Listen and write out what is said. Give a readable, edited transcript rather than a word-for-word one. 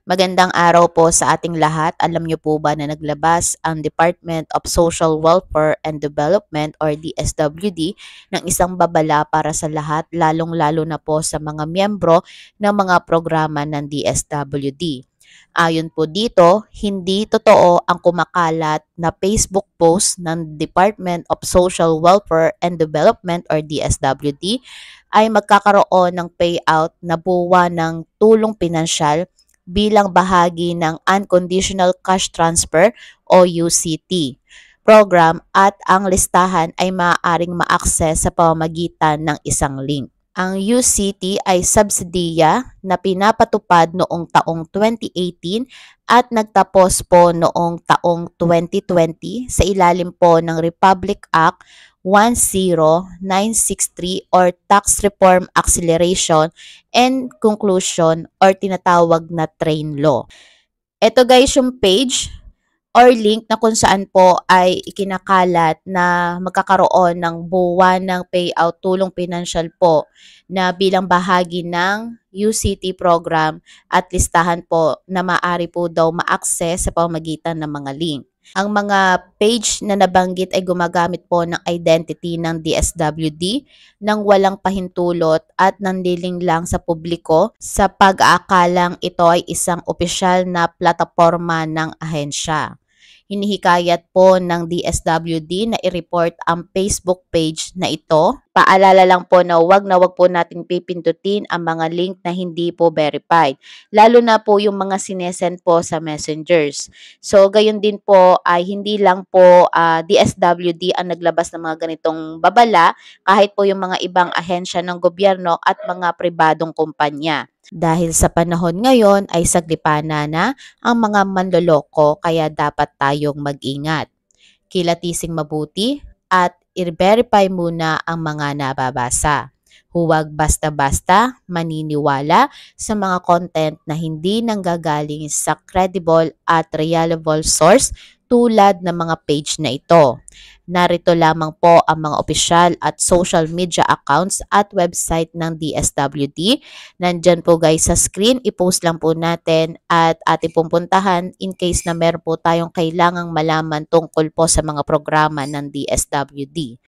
Magandang araw po sa ating lahat. Alam niyo po ba na naglabas ang Department of Social Welfare and Development or DSWD ng isang babala para sa lahat, lalong-lalo na po sa mga miyembro ng mga programa ng DSWD. Ayon po dito, hindi totoo ang kumakalat na Facebook post ng Department of Social Welfare and Development or DSWD ay magkakaroon ng payout na buwan ng tulong pinansyal bilang bahagi ng Unconditional Cash Transfer o UCT program at ang listahan ay maaaring ma-access sa pamamagitan ng isang link. Ang UCT ay subsidiya na pinapatupad noong taong 2018 at nagtapos po noong taong 2020 sa ilalim po ng Republic Act 10963 or Tax Reform Acceleration and Conclusion or tinatawag na train law. Ito guys yung page or link na kung saan po ay ikinakalat na magkakaroon ng buwan ng payout tulong pinansyal po na bilang bahagi ng UCT program at listahan po na maaari po daw ma-access sa pamamagitan ng mga link. Ang mga page na nabanggit ay gumagamit po ng identity ng DSWD nang walang pahintulot at nandiling lang sa publiko sa pag-aakalang ito ay isang opisyal na plataporma ng ahensya. Hinihikayat po ng DSWD na i-report ang Facebook page na ito. Paalala lang po na wag po nating pipindutin ang mga link na hindi po verified. Lalo na po yung mga sinesend po sa messengers. So, gayon din po ay hindi lang po DSWD ang naglabas ng mga ganitong babala, kahit po yung mga ibang ahensya ng gobyerno at mga pribadong kumpanya. Dahil sa panahon ngayon ay saglipana na ang mga manloloko kaya dapat tayong mag-ingat. Kilatising mabuti at i-verify muna ang mga nababasa. Huwag basta-basta maniniwala sa mga content na hindi nanggagaling sa credible at reliable source tulad ng mga page na ito. Narito lamang po ang mga opisyal at social media accounts at website ng DSWD. Nandyan po guys sa screen, i-post lang po natin at ating pupuntahan in case na meron po tayong kailangang malaman tungkol po sa mga programa ng DSWD.